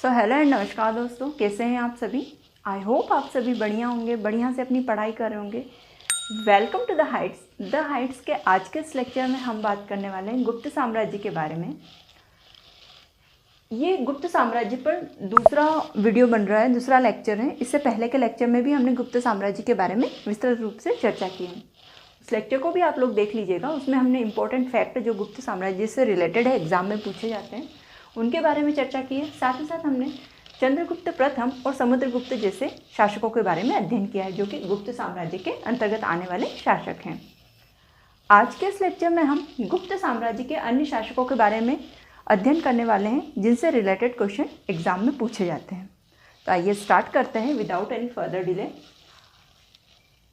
Hello and नमस्कार दोस्तों, कैसे हैं आप सभी। आई होप आप सभी बढ़िया होंगे, बढ़िया से अपनी पढ़ाई कर रहे होंगे। वेलकम टू द हाइट्स के आज के इस लेक्चर में हम बात करने वाले हैं गुप्त साम्राज्य के बारे में। ये गुप्त साम्राज्य पर दूसरा वीडियो बन रहा है, दूसरा लेक्चर है। इससे पहले के लेक्चर में भी हमने गुप्त साम्राज्य के बारे में विस्तृत रूप से चर्चा की है। उस लेक्चर को भी आप लोग देख लीजिएगा। उसमें हमने इंपॉर्टेंट फैक्ट जो गुप्त साम्राज्य से रिलेटेड है, एग्जाम में पूछे जाते हैं, उनके बारे में चर्चा की है। साथ ही साथ हमने चंद्रगुप्त प्रथम और समुद्रगुप्त जैसे शासकों के बारे में अध्ययन किया है, जो कि गुप्त साम्राज्य के अंतर्गत आने वाले शासक हैं। आज के इस लेक्चर में हम गुप्त साम्राज्य के अन्य शासकों के बारे में अध्ययन करने वाले हैं, जिनसे रिलेटेड क्वेश्चन एग्जाम में पूछे जाते हैं। तो आइए स्टार्ट करते हैं without any further delay.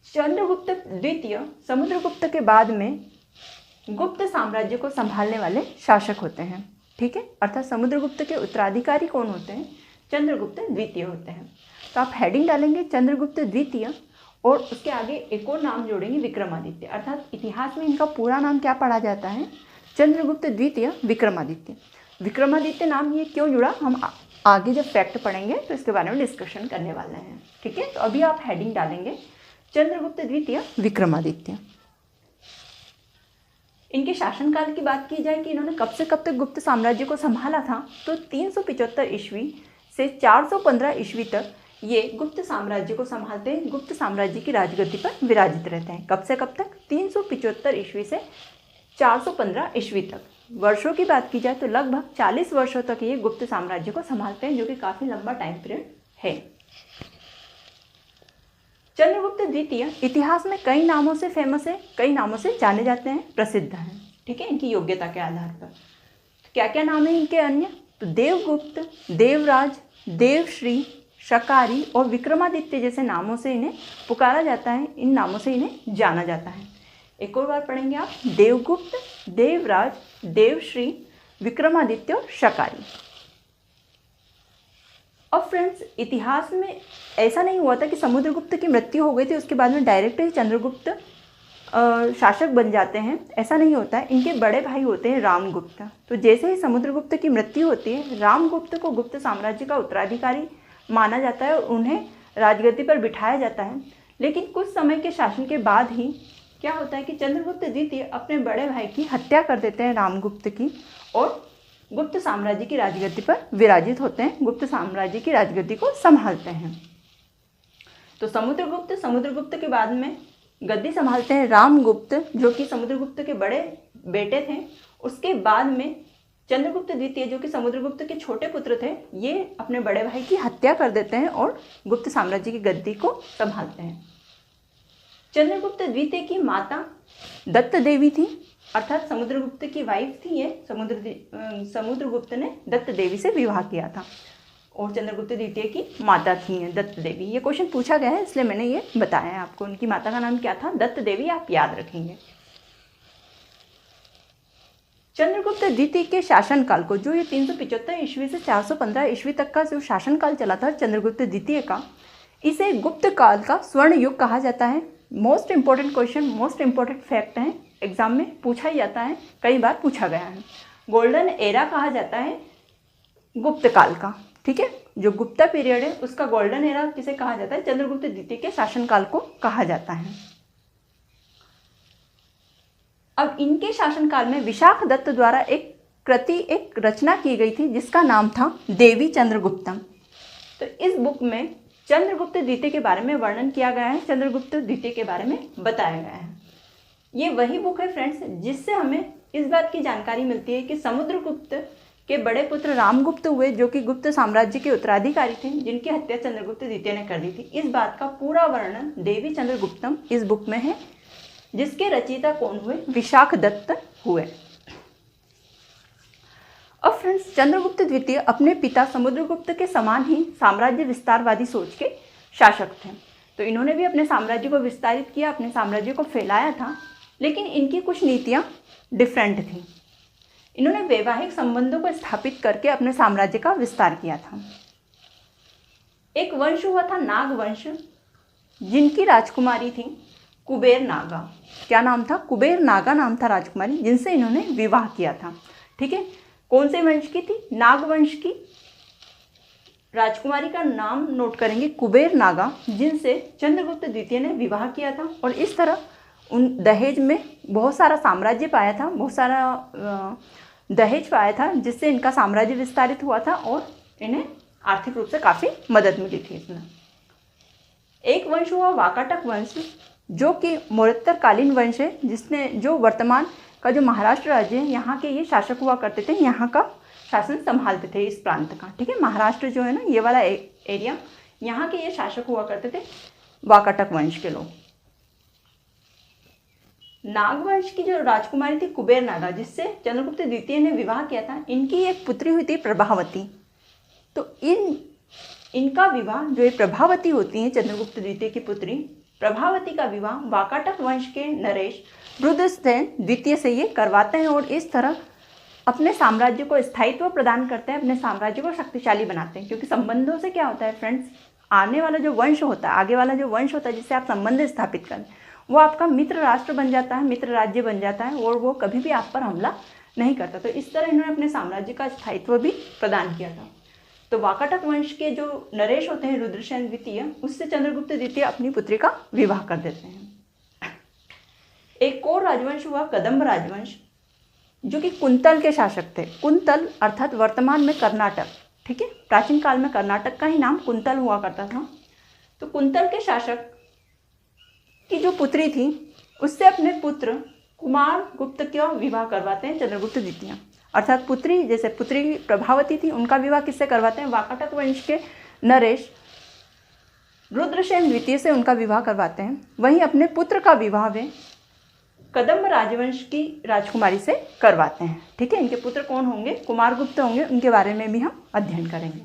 Chandragupta द्वितीय समुद्रगुप्त के बाद में गुप्त साम्राज्य को संभालने वाले शासक होते हैं। ठीक है, अर्थात समुद्रगुप्त के उत्तराधिकारी कौन होते हैं? चंद्रगुप्त द्वितीय होते हैं। तो आप हेडिंग डालेंगे चंद्रगुप्त द्वितीय और उसके आगे एक और नाम जोड़ेंगे विक्रमादित्य। अर्थात इतिहास में इनका पूरा नाम क्या पढ़ा जाता है? चंद्रगुप्त द्वितीय विक्रमादित्य। विक्रमादित्य नाम ये क्यों जुड़ा, हम आगे जब फैक्ट पढ़ेंगे तो इसके बारे में डिस्कशन करने वाले हैं। ठीक है, तो अभी आप हेडिंग डालेंगे चंद्रगुप्त द्वितीय विक्रमादित्य। इनके शासनकाल की बात की जाए कि इन्होंने कब से कब तक गुप्त साम्राज्य को संभाला था, तो 375 ईस्वी से 415 ईस्वी तक ये गुप्त साम्राज्य को संभालते हैं, गुप्त साम्राज्य की राजगद्दी पर विराजित रहते हैं। कब से कब तक? 375 ईस्वी से 415 ईस्वी तक। वर्षों की बात की जाए तो लगभग 40 वर्षों तक ये गुप्त साम्राज्य को संभालते हैं, जो कि काफ़ी लंबा टाइम पीरियड है। चंद्रगुप्त द्वितीय इतिहास में कई नामों से फेमस है, कई नामों से जाने जाते हैं, प्रसिद्ध हैं। ठीक है, इनकी योग्यता के आधार पर। तो क्या क्या नाम है इनके अन्य? तो देवगुप्त, देवराज, देवश्री, शकारी और विक्रमादित्य जैसे नामों से इन्हें पुकारा जाता है, इन नामों से इन्हें जाना जाता है। एक और बार पढ़ेंगे आप, देवगुप्त, देवराज, देवश्री, विक्रमादित्य और शकारी। अब फ्रेंड्स, इतिहास में ऐसा नहीं हुआ था कि समुद्रगुप्त की मृत्यु हो गई थी उसके बाद में डायरेक्ट ही चंद्रगुप्त शासक बन जाते हैं, ऐसा नहीं होता है। इनके बड़े भाई होते हैं रामगुप्त। तो जैसे ही समुद्रगुप्त की मृत्यु होती है, रामगुप्त को गुप्त साम्राज्य का उत्तराधिकारी माना जाता है और उन्हें राजगद्दी पर बिठाया जाता है। लेकिन कुछ समय के शासन के बाद ही क्या होता है कि चंद्रगुप्त द्वितीय अपने बड़े भाई की हत्या कर देते हैं, रामगुप्त की, और गुप्त साम्राज्य की राजगद्दी पर विराजित होते हैं, गुप्त साम्राज्य की राजगद्दी को संभालते हैं। तो समुद्रगुप्त के बाद में गद्दी संभालते हैं रामगुप्त, जो कि समुद्रगुप्त के बड़े बेटे थे। उसके बाद में चंद्रगुप्त द्वितीय, जो कि समुद्रगुप्त के छोटे पुत्र थे, ये अपने बड़े भाई की हत्या कर देते हैं और गुप्त साम्राज्य की गद्दी को संभालते हैं। चंद्रगुप्त द्वितीय की माता दत्त देवी थी, अर्थात समुद्रगुप्त की वाइफ थी ये। समुद्रगुप्त ने दत्त देवी से विवाह किया था और चंद्रगुप्त द्वितीय की माता थी दत्त देवी। ये क्वेश्चन पूछा गया है, इसलिए मैंने ये बताया है आपको। उनकी माता का नाम क्या था? दत्त देवी, आप याद रखेंगे। चंद्रगुप्त द्वितीय के शासनकाल को, जो ये 375 ईस्वी से 415 ईस्वी तक का जो शासनकाल चला था चंद्रगुप्त द्वितीय का, इसे गुप्त काल का स्वर्ण युग कहा जाता है। Most important question, most important fact है, एग्जाम में पूछा ही जाता है, कई बार पूछा गया है। गोल्डन एरा कहा जाता है गुप्त काल का। ठीक है, जो गुप्ता पीरियड है उसका गोल्डन एरा किसे कहा जाता है? चंद्रगुप्त द्वितीय के शासनकाल को कहा जाता है। अब इनके शासनकाल में विशाख दत्त द्वारा एक रचना की गई थी, जिसका नाम था देवी चंद्रगुप्तम। तो इस बुक में चंद्रगुप्त द्वितीय के बारे में वर्णन किया गया है, चंद्रगुप्त द्वितीय के बारे में बताया गया है। ये वही बुक है फ्रेंड्स, जिससे हमें इस बात की जानकारी मिलती है कि समुद्रगुप्त के बड़े पुत्र रामगुप्त हुए, जो कि गुप्त साम्राज्य के उत्तराधिकारी थे, जिनकी हत्या चंद्रगुप्त द्वितीय ने कर दी थी। इस बात का पूरा वर्णन देवी चंद्रगुप्तम इस बुक में है, जिसके रचयिता कौन हुए? विशाख दत्त हुए। अब फ्रेंड्स, चंद्रगुप्त द्वितीय अपने पिता समुद्रगुप्त के समान ही साम्राज्य विस्तारवादी सोच के शासक थे। तो इन्होंने भी अपने साम्राज्य को विस्तारित किया, अपने साम्राज्य को फैलाया था, लेकिन इनकी कुछ नीतियाँ डिफरेंट थी। इन्होंने वैवाहिक संबंधों को स्थापित करके अपने साम्राज्य का विस्तार किया था। एक वंश हुआ था नाग वंश, जिनकी राजकुमारी थी कुबेर नागा। क्या नाम था? कुबेर नागा नाम था राजकुमारी, जिनसे इन्होंने विवाह किया था। ठीक है, कौन से वंश की थी? नाग वंश की राजकुमारी का नाम नोट करेंगे कुबेर नागा, जिनसे चंद्रगुप्त द्वितीय ने विवाह किया था। और इस तरह उन दहेज में बहुत सारा साम्राज्य पाया था, बहुत सारा दहेज पाया था, जिससे इनका साम्राज्य विस्तारित हुआ था और इन्हें आर्थिक रूप से काफ़ी मदद मिली थी इसमें। एक वंश हुआ वाकाटक वंश, जो कि मौर्योत्तरकालीन वंश है, जो वर्तमान का जो महाराष्ट्र राज्य है यहाँ के ये शासक हुआ करते थे, यहाँ का शासन संभालते थे इस प्रांत का। ठीक है, महाराष्ट्र जो है ना, ये वाला एरिया, यहाँ के ये शासक हुआ करते थे वाकाटक वंश के लोग। नागवंश की जो राजकुमारी थी कुबेर नागा, जिससे चंद्रगुप्त द्वितीय ने विवाह किया था, इनकी एक पुत्री हुई थी प्रभावती। तो इनका विवाह, जो ये प्रभावती होती हैं चंद्रगुप्त द्वितीय की पुत्री, प्रभावती का विवाह वाकाटक वंश के नरेश रुद्रसेन द्वितीय से ये करवाते हैं और इस तरह अपने साम्राज्य को स्थायित्व प्रदान करते हैं, अपने साम्राज्य को शक्तिशाली बनाते हैं। क्योंकि संबंधों से क्या होता है फ्रेंड्स, आने वाला जो वंश होता है, आगे वाला जो वंश होता है जिससे आप संबंध स्थापित करें, वो आपका मित्र राष्ट्र बन जाता है, मित्र राज्य बन जाता है और वो कभी भी आप पर हमला नहीं करता। तो इस तरह इन्होंने अपने साम्राज्य का स्थायित्व भी प्रदान किया था। तो वाकाटक वंश के जो नरेश होते हैं रुद्रसेन द्वितीय, उससे चंद्रगुप्त द्वितीय अपनी पुत्री का विवाह कर देते हैं। एक और राजवंश हुआ कदम्ब राजवंश, जो कि कुंतल के शासक थे। कुंतल अर्थात वर्तमान में कर्नाटक, ठीक है, प्राचीन काल में कर्नाटक का ही नाम कुंतल हुआ करता था। तो कुंतल के शासक की जो पुत्री थी, उससे अपने पुत्र कुमार गुप्त का विवाह करवाते हैं चंद्रगुप्त द्वितीय। अर्थात पुत्री, जैसे पुत्री प्रभावती थी, उनका विवाह किससे करवाते हैं, वाकाटक वंश के नरेश रुद्रसेन द्वितीय से उनका विवाह करवाते हैं। वहीं अपने पुत्र का विवाह वे कदम्ब राजवंश की राजकुमारी से करवाते हैं। ठीक है, इनके पुत्र कौन होंगे, कुमार गुप्त होंगे, उनके बारे में भी हम अध्ययन करेंगे।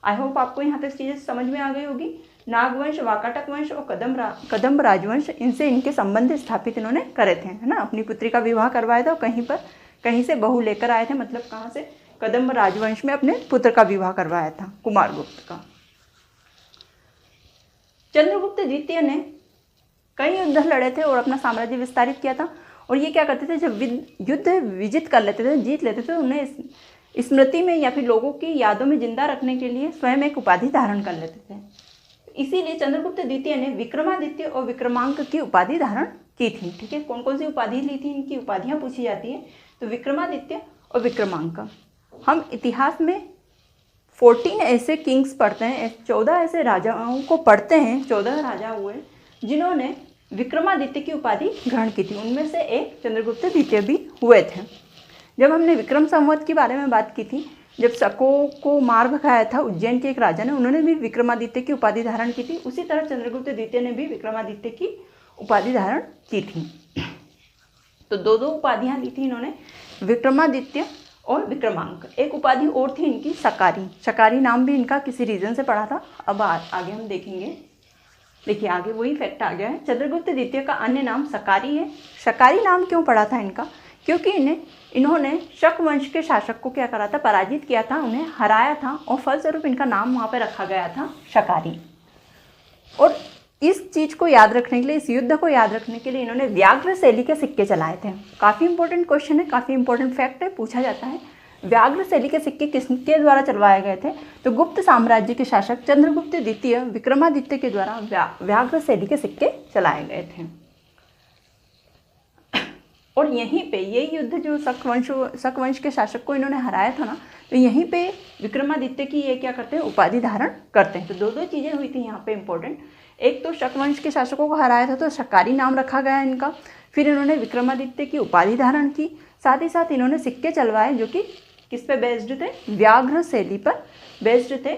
आई होप आपको यहाँ तक चीज़ें समझ में आ गई होगी। नागवंश, वाकाटक वंश और कदम्ब राजवंश, इनसे इनके संबंध स्थापित इन्होंने करे थे, है ना। अपनी पुत्री का विवाह करवाया था और कहीं से बहू लेकर आए थे, मतलब कहाँ से, कदम्ब राजवंश में अपने पुत्र का विवाह करवाया था कुमार गुप्त का। चंद्रगुप्त द्वितीय ने कई युद्ध लड़े थे और अपना साम्राज्य विस्तारित किया था। और ये क्या करते थे, जब युद्ध विजित कर लेते थे, जीत लेते थे, उन्हें स्मृति में या फिर लोगों की यादों में जिंदा रखने के लिए स्वयं एक उपाधि धारण कर लेते थे। इसीलिए चंद्रगुप्त द्वितीय ने विक्रमादित्य और विक्रमांक की उपाधि धारण की थी। ठीक है, कौन कौन सी उपाधि ली थी, इनकी उपाधियाँ पूछी जाती हैं। तो विक्रमादित्य और विक्रमांक, हम इतिहास में 14 ऐसे किंग्स पढ़ते हैं, 14 ऐसे राजाओं को पढ़ते हैं, 14 राजा हुए जिन्होंने विक्रमादित्य की उपाधि ग्रहण की थी। उनमें से एक चंद्रगुप्त द्वितीय भी हुए थे। जब हमने विक्रम संवत के बारे में बात की थी, जब शकों को मार भगाया था उज्जैन के एक राजा ने, उन्होंने भी विक्रमादित्य की उपाधि धारण की थी। उसी तरह चंद्रगुप्त द्वितीय ने भी विक्रमादित्य की उपाधि धारण की थी। तो दो उपाधियाँ ली थी इन्होंने, विक्रमादित्य और विक्रमांक। एक उपाधि और थी इनकी शकारी। शकारी नाम भी इनका किसी रीजन से पड़ा था। अब आगे हम देखेंगे। देखिए आगे वही फैक्ट आ गया है। चंद्रगुप्त द्वितीय का अन्य नाम शकारी है। शकारी नाम क्यों पड़ा था इनका, क्योंकि इन्होंने शक वंश के शासक को क्या करा था, पराजित किया था, उन्हें हराया था और फलस्वरूप इनका नाम वहाँ पे रखा गया था शकारी। और इस चीज़ को याद रखने के लिए, इस युद्ध को याद रखने के लिए इन्होंने व्याघ्र शैली के सिक्के चलाए थे। काफ़ी इंपॉर्टेंट क्वेश्चन है, काफ़ी इंपॉर्टेंट फैक्ट है, पूछा जाता है। व्याघ्र शैली के सिक्के किसके द्वारा चलवाए गए थे, तो गुप्त साम्राज्य के शासक चंद्रगुप्त द्वितीय विक्रमादित्य के द्वारा व्याघ्र शैली के सिक्के चलाए गए थे। और यहीं पे ये युद्ध जो शक वंश के शासक को इन्होंने हराया था ना, तो यहीं पे विक्रमादित्य की ये क्या करते हैं, उपाधि धारण करते हैं। तो दो चीज़ें हुई थी यहाँ पे इंपॉर्टेंट। एक तो शक वंश के शासकों को हराया था तो शकारी नाम रखा गया इनका, फिर इन्होंने विक्रमादित्य की उपाधि धारण की, साथ ही साथ इन्होंने सिक्के चलवाए जो कि किस पे बेस्ड थे, व्याघ्र शैली पर बेस्ड थे।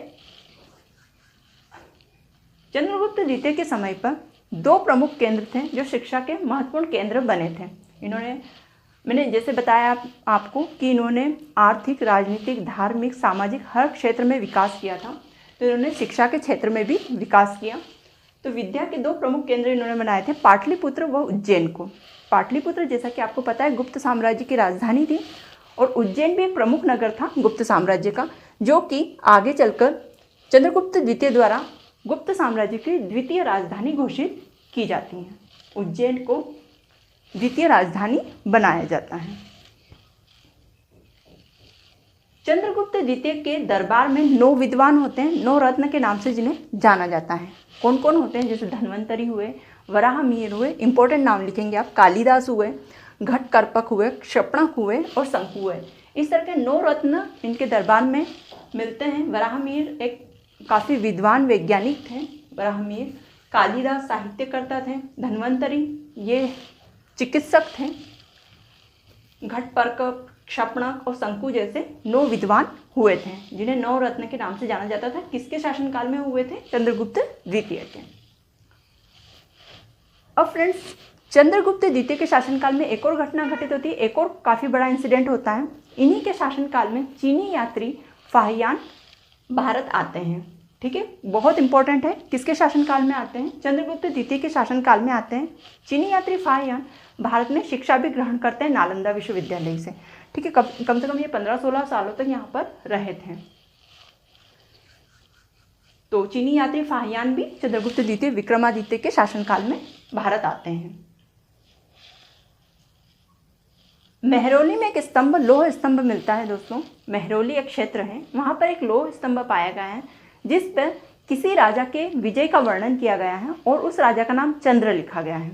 चंद्रगुप्त द्वितीय के समय पर दो प्रमुख केंद्र थे जो शिक्षा के महत्वपूर्ण केंद्र बने थे। मैंने जैसे बताया आपको कि इन्होंने आर्थिक, राजनीतिक, धार्मिक, सामाजिक हर क्षेत्र में विकास किया था। तो इन्होंने शिक्षा के क्षेत्र में भी विकास किया। तो विद्या के दो प्रमुख केंद्र इन्होंने बनाए थे, पाटलिपुत्र व उज्जैन को। पाटलिपुत्र जैसा कि आपको पता है गुप्त साम्राज्य की राजधानी थी, और उज्जैन भी एक प्रमुख नगर था गुप्त साम्राज्य का, जो कि आगे चलकर चंद्रगुप्त द्वितीय द्वारा गुप्त साम्राज्य की द्वितीय राजधानी घोषित की जाती है। उज्जैन को द्वितीय राजधानी बनाया जाता है। चंद्रगुप्त द्वितीय के दरबार में 9 विद्वान होते हैं, 9 रत्न के नाम से जिन्हें जाना जाता है। कौन कौन होते हैं? जैसे धन्वंतरी हुए, वराहमिहिर हुए, इंपॉर्टेंट नाम लिखेंगे आप, कालिदास हुए, घटकर्पक हुए, क्षपणक हुए और शंकु हुए। इस तरह के 9 रत्न इनके दरबार में मिलते हैं। वराहमिहिर एक काफ़ी विद्वान वैज्ञानिक थे। वराहमिहिर, कालिदास साहित्यकर्ता थे, धन्वंतरी ये चिकित्सक थे, घटपर्क, क्षपणक और शंकु जैसे 9 विद्वान हुए थे, जिन्हें 9 रत्न के नाम से जाना जाता था। किसके शासनकाल में हुए थे? चंद्रगुप्त द्वितीय के। अब फ्रेंड्स, चंद्रगुप्त द्वितीय के शासनकाल में एक और घटना घटित होती है, एक और काफ़ी बड़ा इंसिडेंट होता है। इन्हीं के शासनकाल में चीनी यात्री फाहियान भारत आते हैं। ठीक है, बहुत इंपॉर्टेंट है। किसके शासनकाल में आते हैं? चंद्रगुप्त द्वितीय के शासनकाल में आते हैं। चीनी यात्री फाहियान भारत में शिक्षा भी ग्रहण करते हैं नालंदा विश्वविद्यालय से। ठीक है, कम से कम ये 15-16 सालों तक यहाँ पर रहे थे। तो चीनी यात्री फाहियान भी चंद्रगुप्त द्वितीय विक्रमादित्य के शासनकाल में भारत आते हैं। मेहरौली में एक स्तंभ, लोह स्तंभ मिलता है दोस्तों। मेहरौली एक क्षेत्र है, वहाँ पर एक लोह स्तंभ पाया गया है जिस पर किसी राजा के विजय का वर्णन किया गया है और उस राजा का नाम चंद्र लिखा गया है।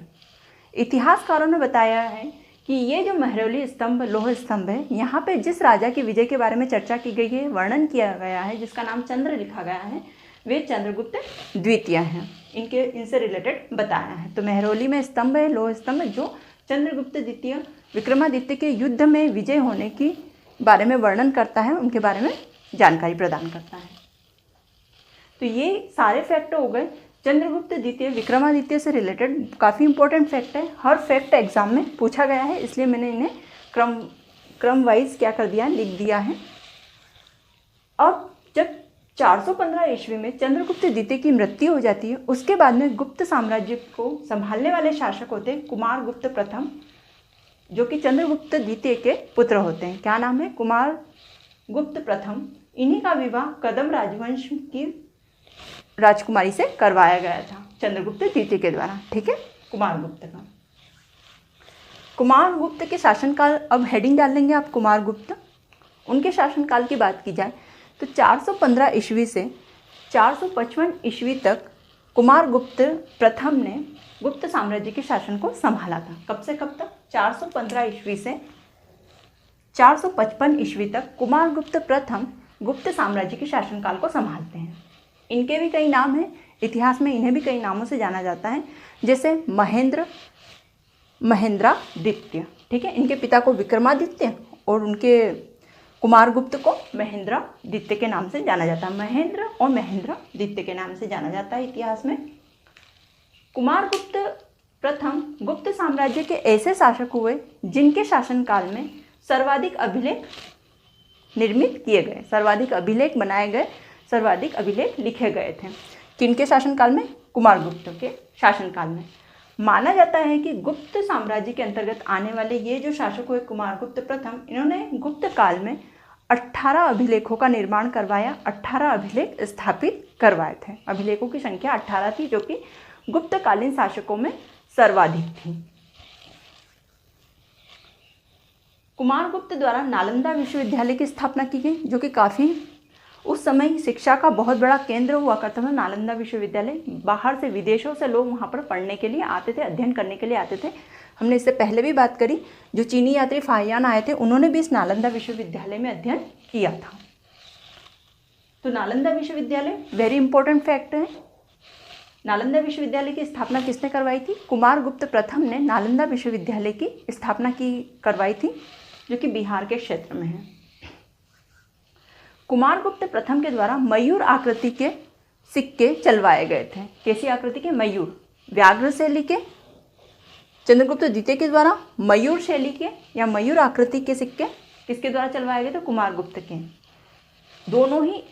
इतिहासकारों ने बताया है कि ये जो मेहरौली स्तंभ, लोह स्तंभ है, यहाँ पे जिस राजा के विजय के बारे में चर्चा की गई है, वर्णन किया गया है, जिसका नाम चंद्र लिखा गया है, वे चंद्रगुप्त द्वितीय हैं। इनसे रिलेटेड बताया है। तो मेहरौली में स्तंभ है, लोह स्तंभ, जो चंद्रगुप्त द्वितीय विक्रमादित्य के युद्ध में विजय होने की बारे में वर्णन करता है, उनके बारे में जानकारी प्रदान करता है। तो ये सारे फैक्ट हो गए चंद्रगुप्त द्वितीय विक्रमादित्य से रिलेटेड। काफ़ी इंपॉर्टेंट फैक्ट है, हर फैक्ट एग्जाम में पूछा गया है, इसलिए मैंने इन्हें क्रम वाइज क्या कर दिया, लिख दिया है। अब जब 415 ईस्वी में चंद्रगुप्त द्वितीय की मृत्यु हो जाती है, उसके बाद में गुप्त साम्राज्य को संभालने वाले शासक होते हैं कुमारगुप्त प्रथम, जो कि चंद्रगुप्त द्वितीय के पुत्र होते हैं। क्या नाम है? कुमारगुप्त प्रथम। इन्हीं का विवाह कदम राजवंश की राजकुमारी से करवाया गया था चंद्रगुप्त द्वितीय के द्वारा। ठीक है, कुमारगुप्त का। कुमारगुप्त के शासनकाल, अब हेडिंग डाल लेंगे आप कुमारगुप्त। उनके शासनकाल की बात की जाए तो 415 ईस्वी से 455 ईस्वी तक कुमारगुप्त प्रथम ने गुप्त साम्राज्य के शासन को संभाला था। कब से कब तक? 415 ईस्वी से 455 ईस्वी तक कुमारगुप्त प्रथम गुप्त साम्राज्य के शासनकाल को संभालते हैं। इनके भी कई नाम हैं, इतिहास में इन्हें भी कई नामों से जाना जाता है, जैसे महेंद्रादित्य। ठीक है, इनके पिता को विक्रमादित्य और उनके कुमारगुप्त को महेंद्रादित्य के नाम से जाना जाता है। महेंद्र और महेंद्रादित्य के नाम से जाना जाता है इतिहास में। कुमारगुप्त प्रथम गुप्त साम्राज्य के ऐसे शासक हुए जिनके शासनकाल में सर्वाधिक अभिलेख निर्मित किए गए, सर्वाधिक अभिलेख बनाए गए, सर्वाधिक अभिलेख लिखे गए थे। किनके शासनकाल में? कुमारगुप्त के शासनकाल में। माना जाता है कि गुप्त साम्राज्य के अंतर्गत आने वाले ये जो शासक हुए कुमारगुप्त प्रथम, इन्होंने गुप्त काल में 18 अभिलेखों का निर्माण करवाया, 18 अभिलेख स्थापित करवाए थे। अभिलेखों की संख्या 18 थी, जो कि गुप्तकालीन शासकों में सर्वाधिक थी। कुमारगुप्त द्वारा नालंदा विश्वविद्यालय की स्थापना की गई, जो कि काफ़ी उस समय शिक्षा का बहुत बड़ा केंद्र हुआ करता था। नालंदा विश्वविद्यालय, बाहर से, विदेशों से लोग वहाँ पर पढ़ने के लिए आते थे, अध्ययन करने के लिए आते थे। हमने इससे पहले भी बात करी, जो चीनी यात्री फाहियान आए थे, उन्होंने भी इस नालंदा विश्वविद्यालय में अध्ययन किया था। तो नालंदा विश्वविद्यालय वेरी इंपॉर्टेंट फैक्ट है। नालंदा विश्वविद्यालय की स्थापना किसने करवाई थी? कुमारगुप्त प्रथम ने नालंदा विश्वविद्यालय की स्थापना करवाई थी, जो कि बिहार के क्षेत्र में है। कुमारगुप्त प्रथम के द्वारा मयूर आकृति के सिक्के चलवाए गए थे। कैसी आकृति के? मयूर, व्याघ्र शैली के। चंद्रगुप्त द्वितीय के द्वारा मयूर शैली के या मयूर आकृति के सिक्के किसके द्वारा चलवाए गए थे? कुमारगुप्त के। दोनों ही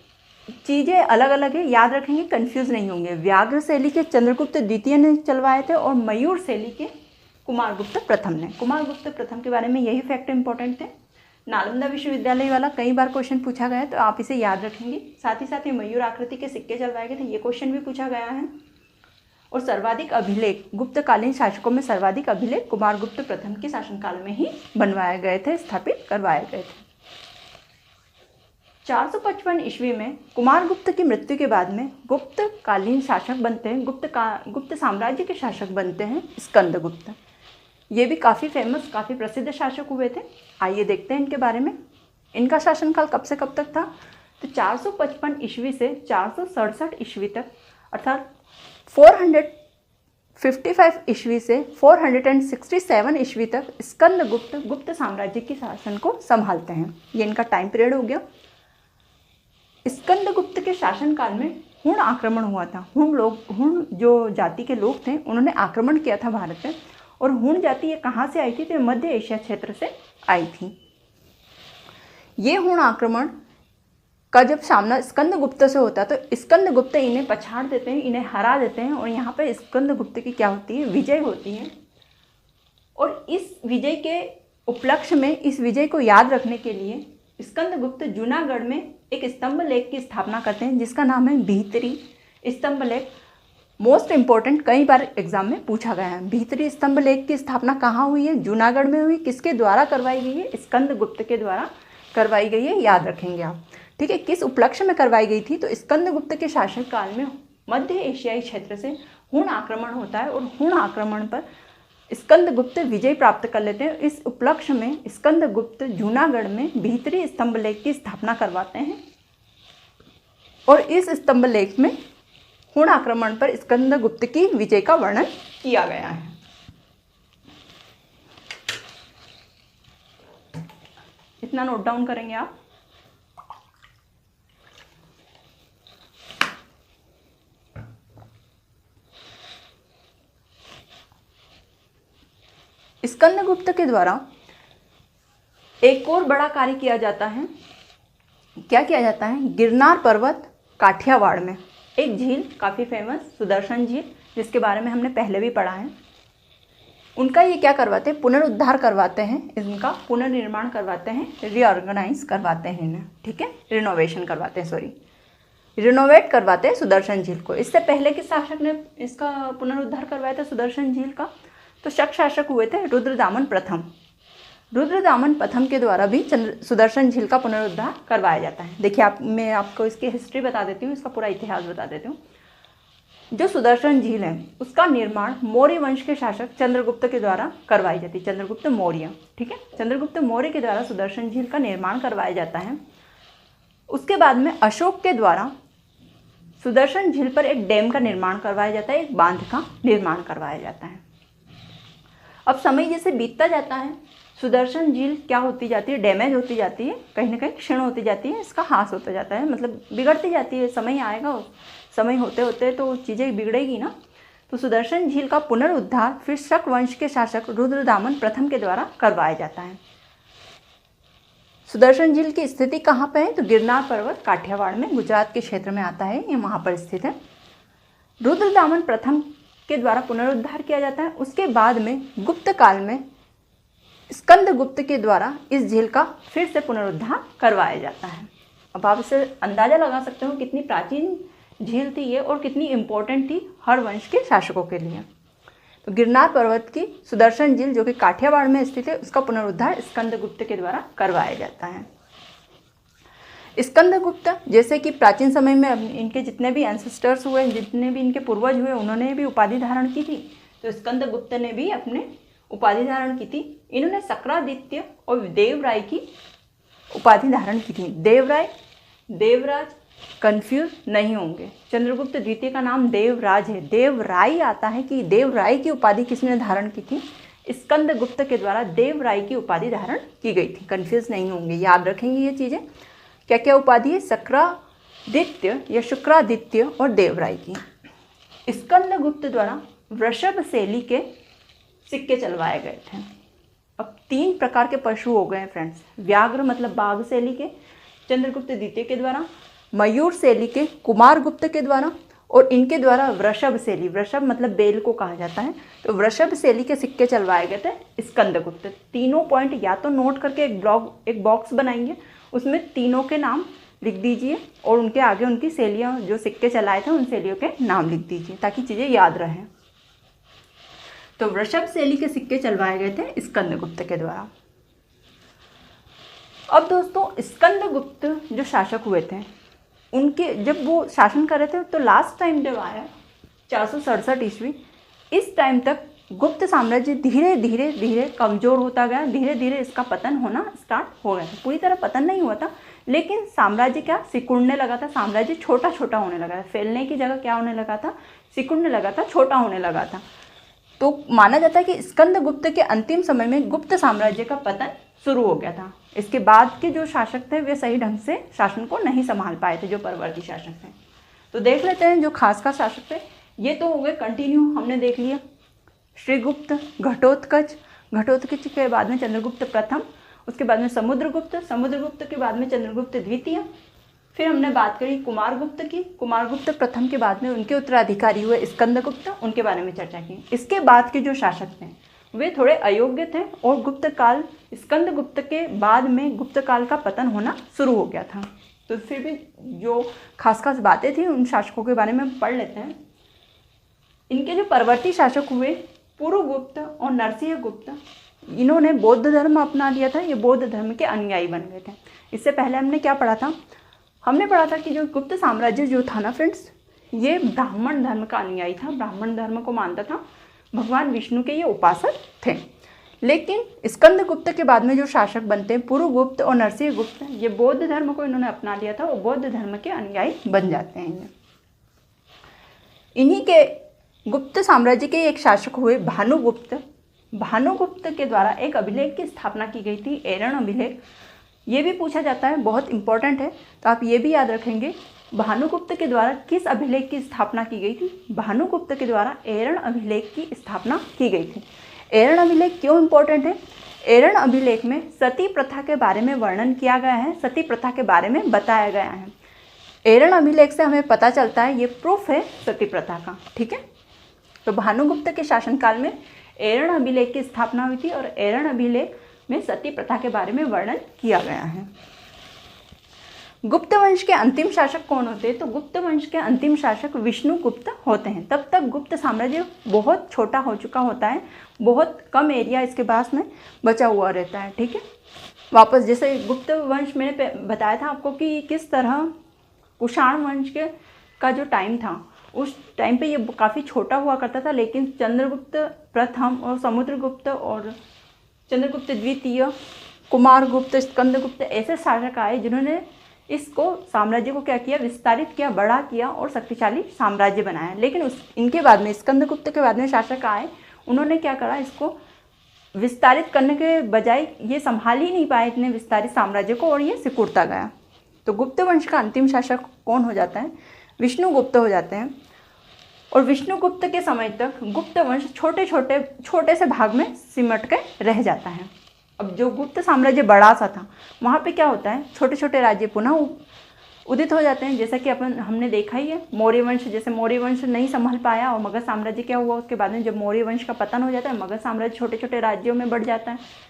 चीज़ें अलग अलग है, याद रखेंगे, कंफ्यूज नहीं होंगे। व्याघ्र शैली के चंद्रगुप्त द्वितीय ने चलवाए थे और मयूर शैली के कुमारगुप्त प्रथम ने। कुमारगुप्त प्रथम के बारे में यही फैक्ट इंपॉर्टेंट थे। नालंदा विश्वविद्यालय वाला कई बार क्वेश्चन पूछा गया है, तो आप इसे याद रखेंगे। साथ ही साथ ये मयूर आकृति के सिक्के चलवाए गए थे, ये क्वेश्चन भी पूछा गया है। और सर्वाधिक अभिलेख, गुप्तकालीन शासकों में सर्वाधिक अभिलेख कुमारगुप्त प्रथम के शासनकाल में ही बनवाए गए थे, स्थापित करवाए गए थे। 455 ईस्वी में कुमारगुप्त की मृत्यु के बाद में गुप्त कालीन शासक बनते हैं, गुप्त साम्राज्य के शासक बनते हैं स्कंदगुप्त। ये भी काफ़ी फेमस, काफ़ी प्रसिद्ध शासक हुए थे। आइए देखते हैं इनके बारे में। इनका शासनकाल कब से कब तक था? तो 455 ईस्वी से 467 ईस्वी तक, अर्थात 455 ईस्वी से 467 ईस्वी तक स्कंदगुप्त गुप्त साम्राज्य के शासन को संभालते हैं। ये इनका टाइम पीरियड हो गया। स्कंदगुप्त के शासनकाल में हुण आक्रमण हुआ था। हुण जो जाति के लोग थे उन्होंने आक्रमण किया था भारत पे। और हुण जाति ये कहाँ से आई थी? तो मध्य एशिया क्षेत्र से आई थी। ये हुण आक्रमण का जब सामना स्कंदगुप्त से होता है तो स्कंदगुप्त इन्हें पछाड़ देते हैं, इन्हें हरा देते हैं। और यहाँ पर स्कंदगुप्त की क्या होती है? विजय होती है। और इस विजय के उपलक्ष्य में, इस विजय को याद रखने के लिए स्कंदगुप्त जूनागढ़ में एक स्तंभ लेख की स्थापना करते हैं जिसका नाम है भीतरी स्तंभ लेख। मोस्ट इम्पोर्टेंट, कई बार एग्जाम में पूछा गया है। भीतरी स्तंभ लेख की स्थापना कहाँ हुई है? जूनागढ़ में हुई। किसके द्वारा करवाई गई है? स्कंदगुप्त के द्वारा करवाई गई है, याद रखेंगे आप। ठीक है, किस उपलक्ष्य में करवाई गई थी? तो स्कंदगुप्त के शासनकाल में मध्य एशियाई क्षेत्र से हुण आक्रमण होता है और हुण आक्रमण पर स्कंदगुप्त विजय प्राप्त कर लेते हैं। इस उपलक्ष्य में स्कंदगुप्त जूनागढ़ में भीतरी स्तंभ लेख की स्थापना करवाते हैं। और इस स्तंभ लेख में हुण आक्रमण पर स्कंदगुप्त की विजय का वर्णन किया गया है। इतना नोट डाउन करेंगे आप। स्कंदगुप्त के द्वारा एक और बड़ा कार्य किया जाता है। क्या किया जाता है? गिरनार पर्वत काठियावाड़ में एक झील काफ़ी फेमस, सुदर्शन झील, जिसके बारे में हमने पहले भी पढ़ा है। उनका ये क्या करवाते हैं? पुनरुद्धार करवाते हैं, इनका पुनर्निर्माण करवाते हैं, रीऑर्गेनाइज करवाते हैं इन्हें। ठीक है, रिनोवेशन करवाते हैं, रिनोवेट करवाते हैं सुदर्शन झील को। इससे पहले किस शासक ने इसका पुनरुद्धार करवाया था सुदर्शन झील का? तो शक शासक हुए थे रुद्रदामन प्रथम। रुद्रदामन प्रथम के द्वारा भी सुदर्शन झील का पुनरुद्धार करवाया जाता है। देखिए, मैं आपको इसकी हिस्ट्री बता देती हूँ, इसका पूरा इतिहास बता देती हूँ। जो सुदर्शन झील है उसका निर्माण मौर्य वंश के शासक चंद्रगुप्त के द्वारा करवाई जाती है, चंद्रगुप्त मौर्य। ठीक है, चंद्रगुप्त मौर्य के द्वारा सुदर्शन झील का निर्माण करवाया जाता है। उसके बाद में अशोक के द्वारा सुदर्शन झील पर एक डैम का निर्माण करवाया जाता है, एक बांध का निर्माण करवाया जाता है। अब समय जैसे बीतता जाता है सुदर्शन झील क्या होती जाती है? डैमेज होती जाती है, कहीं ना कहीं क्षीण होती जाती है, इसका ह्रास होता जाता है, मतलब बिगड़ती जाती है। समय आएगा, समय होते होते तो चीज़ें बिगड़ेगी ना। तो सुदर्शन झील का पुनरुद्धार फिर शक वंश के शासक रुद्रदामन प्रथम के द्वारा करवाया जाता है। सुदर्शन झील की स्थिति कहाँ पर है? तो गिरनार पर्वत काठियावाड़ में, गुजरात के क्षेत्र में आता है, ये वहाँ पर स्थित है। रुद्रदामन प्रथम के द्वारा पुनरुद्धार किया जाता है। उसके बाद में गुप्त काल में स्कंदगुप्त के द्वारा इस झील का फिर से पुनरुद्धार करवाया जाता है। अब आप इससे अंदाज़ा लगा सकते हो कितनी प्राचीन झील थी ये और कितनी इम्पोर्टेंट थी हर वंश के शासकों के लिए। तो गिरनार पर्वत की सुदर्शन झील जो कि काठियावाड़ में स्थित है, उसका पुनरुद्धार स्कंदगुप्त के द्वारा करवाया जाता है। स्कंदगुप्त जैसे कि प्राचीन समय में इनके जितने भी एंसेस्टर्स हुए, जितने भी इनके पूर्वज हुए, उन्होंने भी उपाधि धारण की थी। तो स्कंदगुप्त ने भी अपने उपाधि धारण की थी। इन्होंने सक्रादित्य और देवराय की उपाधि धारण की थी। देवराय, देवराज, कंफ्यूज नहीं होंगे। चंद्रगुप्त द्वितीय का नाम देवराज है, देवराय आता है कि देवराय की उपाधि किसने धारण की थी? स्कंदगुप्त के द्वारा देवराय की उपाधि धारण की गई थी। कंफ्यूज नहीं होंगे, याद रखेंगे ये चीज़ें। क्या क्या उपाधि है? सक्रादित्य या शुक्रादित्य और देवराय की। स्कंदगुप्त द्वारा वृषभ शैली के सिक्के चलवाए गए थे। अब 3 प्रकार के पशु हो गए हैं फ्रेंड्स। व्याघ्र मतलब बाघ शैली के चंद्रगुप्त द्वितीय के द्वारा, मयूर शैली के कुमारगुप्त के द्वारा, और इनके द्वारा वृषभ शैली, वृषभ मतलब बेल को कहा जाता है, तो वृषभ शैली के सिक्के चलवाए गए थे स्कंदगुप्त। तीनों पॉइंट या तो नोट करके एक बॉक्स बनाएंगे, उसमें तीनों के नाम लिख दीजिए और उनके आगे उनकी शैलियाँ, जो सिक्के चलाए थे उन शैलियों के नाम लिख दीजिए ताकि चीज़ें याद रहें। तो वृषभ शैली के सिक्के चलवाए गए थे स्कंदगुप्त के द्वारा। अब दोस्तों स्कंदगुप्त जो शासक हुए थे, उनके जब वो शासन कर रहे थे तो लास्ट टाइम जब आया 467 ईस्वी, इस टाइम तक गुप्त साम्राज्य धीरे धीरे धीरे कमज़ोर होता गया, धीरे धीरे इसका पतन होना स्टार्ट हो गया था। पूरी तरह पतन नहीं हुआ था, लेकिन साम्राज्य क्या सिकुड़ने लगा था, साम्राज्य छोटा छोटा होने लगा था, फैलने की जगह क्या होने लगा था, सिकुड़ने लगा था, छोटा होने लगा था। तो माना जाता है कि स्कंदगुप्त के अंतिम समय में गुप्त साम्राज्य का पतन शुरू हो गया था। इसके बाद के जो शासक थे वे सही ढंग से शासन को नहीं संभाल पाए थे, जो परवर्ती शासक थे। तो देख लेते हैं जो खास शासक थे। ये तो हो गए कंटिन्यू, हमने देख लिया श्रीगुप्त, घटोत्कच, घटोत्कच के बाद में चंद्रगुप्त प्रथम, उसके बाद में समुद्रगुप्त, समुद्रगुप्त के बाद में चंद्रगुप्त द्वितीय। फिर हमने बात करी कुमारगुप्त की, कुमारगुप्त प्रथम के बाद में उनके उत्तराधिकारी हुए स्कंदगुप्त, उनके बारे में चर्चा की। इसके बाद के जो शासक थे वे थोड़े अयोग्य थे और गुप्त काल, स्कंदगुप्त के बाद में गुप्त काल का पतन होना शुरू हो गया था। तो फिर भी जो खास बातें थी उन शासकों के बारे में पढ़ लेते हैं। इनके जो परवर्ती शासक हुए पुरुगुप्त और नरसिंहगुप्त, इन्होंने बौद्ध धर्म अपना लिया था, ये बौद्ध धर्म के अनुयायी बन गए थे। इससे पहले हमने क्या पढ़ा था, हमने पढ़ा था कि जो गुप्त साम्राज्य जो था ना फ्रेंड्स, ये ब्राह्मण धर्म का अनुयायी था, ब्राह्मण धर्म को मानता था, भगवान विष्णु के ये उपासक थे। लेकिन स्कंदगुप्त के बाद में जो शासक बनते हैं पुरुगुप्त और नरसिंहगुप्त, ये बौद्ध धर्म को इन्होंने अपना लिया था और बौद्ध धर्म के अनुयायी बन जाते हैं। इन्हीं के गुप्त साम्राज्य के एक शासक हुए भानुगुप्त। भानुगुप्त के द्वारा एक अभिलेख की स्थापना की गई थी, एरण अभिलेख। ये भी पूछा जाता है, बहुत इंपॉर्टेंट है, तो आप ये भी याद रखेंगे। भानुगुप्त के द्वारा किस अभिलेख की स्थापना की गई थी? भानुगुप्त के द्वारा एरण अभिलेख की स्थापना की गई थी। एरण अभिलेख क्यों इंपॉर्टेंट है? एरण अभिलेख में सती प्रथा के बारे में वर्णन किया गया है, सती प्रथा के बारे में बताया गया है। एरण अभिलेख से हमें पता चलता है, ये प्रूफ है सती प्रथा का, ठीक है। तो भानुगुप्त के शासनकाल में एरण अभिलेख की स्थापना हुई थी और एरण अभिलेख में सती प्रथा के बारे में वर्णन किया गया है। गुप्त वंश के अंतिम शासक कौन होते हैं? तो गुप्त वंश के अंतिम शासक विष्णुगुप्त होते हैं। तब तक गुप्त साम्राज्य बहुत छोटा हो चुका होता है, बहुत कम एरिया इसके पास में बचा हुआ रहता है, ठीक है। वापस जैसे गुप्त वंश मैंने बताया था आपको कि किस तरह कुषाण वंश का जो टाइम था, उस टाइम पे ये काफ़ी छोटा हुआ करता था, लेकिन चंद्रगुप्त प्रथम और समुद्रगुप्त और चंद्रगुप्त द्वितीय, कुमारगुप्त, स्कंदगुप्त ऐसे शासक आए जिन्होंने इसको साम्राज्य को क्या किया, विस्तारित किया, बड़ा किया और शक्तिशाली साम्राज्य बनाया। लेकिन इनके बाद में स्कंदगुप्त के बाद में शासक आए, उन्होंने क्या करा, इसको विस्तारित करने के बजाय ये संभाल ही नहीं पाए इतने विस्तारित साम्राज्य को और ये सिकुड़ता गया। तो गुप्त वंश का अंतिम शासक कौन हो जाता है? विष्णुगुप्त हो जाते हैं। और विष्णुगुप्त के समय तक गुप्त वंश छोटे से भाग में सिमट के रह जाता है। अब जो गुप्त साम्राज्य बड़ा सा था, वहाँ पे क्या होता है, छोटे छोटे राज्य पुनः उदित हो जाते हैं। जैसा कि हमने देखा ही है, मौर्य वंश, जैसे मौर्य वंश नहीं संभल पाया और मगध साम्राज्य क्या हुआ, उसके बाद में जब मौर्य वंश का पतन हो जाता है, मगध साम्राज्य छोटे छोटे राज्यों में बढ़ जाता है।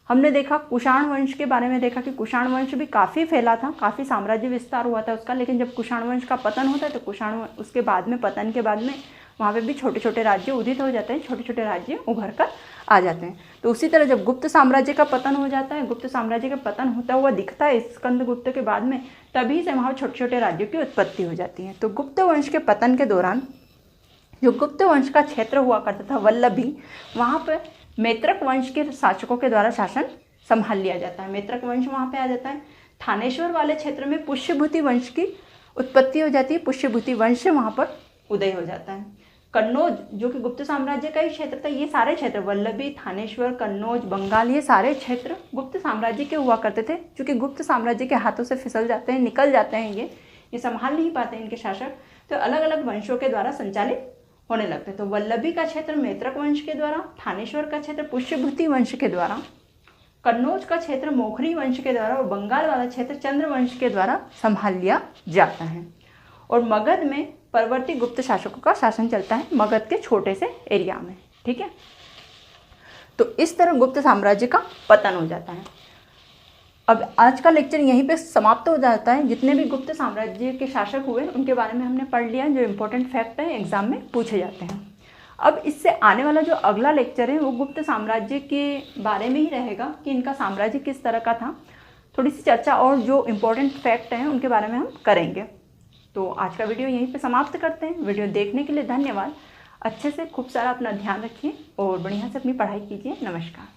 हमने देखा कुषाण वंश के बारे में देखा कि कुषाण वंश भी काफ़ी फैला था, काफ़ी साम्राज्य विस्तार हुआ था उसका, लेकिन जब कुषाण वंश का पतन होता है तो उसके बाद में, पतन के बाद में वहाँ पे भी छोटे छोटे राज्य उदित हो जाते हैं, छोटे छोटे राज्य उभर कर आ जाते हैं। तो उसी तरह जब गुप्त साम्राज्य का पतन हो जाता है, गुप्त साम्राज्य का पतन होता हुआ दिखता है स्कंदगुप्त के बाद में, तभी से वहाँ छोटे छोटे राज्यों की उत्पत्ति हो जाती है। तो गुप्त वंश के पतन के दौरान जो गुप्त वंश का क्षेत्र हुआ करता था वल्लभी, वहाँ पर मैत्रक वंश के शासकों के द्वारा शासन संभाल लिया जाता है। मैत्रक वंश वहाँ पे आ जाता है। थानेश्वर वाले क्षेत्र में पुष्यभूति वंश की उत्पत्ति हो जाती है, पुष्यभूति वंश वहाँ पर उदय हो जाता है। कन्नौज जो कि गुप्त साम्राज्य का ही क्षेत्र था, ये सारे क्षेत्र वल्लभी, थानेश्वर, कन्नौज, बंगाल, ये सारे क्षेत्र गुप्त साम्राज्य के हुआ करते थे। क्योंकि गुप्त साम्राज्य के हाथों से फिसल जाते हैं, निकल जाते हैं, ये संभाल नहीं पाते इनके शासक, तो अलग अलग वंशों के द्वारा संचालित होने लगते हैं। तो वल्लभी का क्षेत्र मैत्रक वंश के द्वारा, थानेश्वर का क्षेत्र पुष्यभूति वंश के द्वारा, कन्नौज का क्षेत्र मोखरी वंश के द्वारा और बंगाल वाला क्षेत्र चंद्र वंश के द्वारा संभाल लिया जाता है। और मगध में परवर्ती गुप्त शासकों का शासन चलता है, मगध के छोटे से एरिया में, ठीक है। तो इस तरह गुप्त साम्राज्य का पतन हो जाता है। अब आज का लेक्चर यहीं पे समाप्त हो जाता है। जितने भी गुप्त साम्राज्य के शासक हुए उनके बारे में हमने पढ़ लिया, जो इम्पोर्टेंट फैक्ट है एग्जाम में पूछे जाते हैं। अब इससे आने वाला जो अगला लेक्चर है वो गुप्त साम्राज्य के बारे में ही रहेगा कि इनका साम्राज्य किस तरह का था। थोड़ी सी चर्चा और जो इम्पोर्टेंट फैक्ट हैं उनके बारे में हम करेंगे। तो आज का वीडियो यहीं पे समाप्त करते हैं। वीडियो देखने के लिए धन्यवाद। अच्छे से खूब सारा अपना ध्यान रखिए और बढ़िया से अपनी पढ़ाई कीजिए। नमस्कार।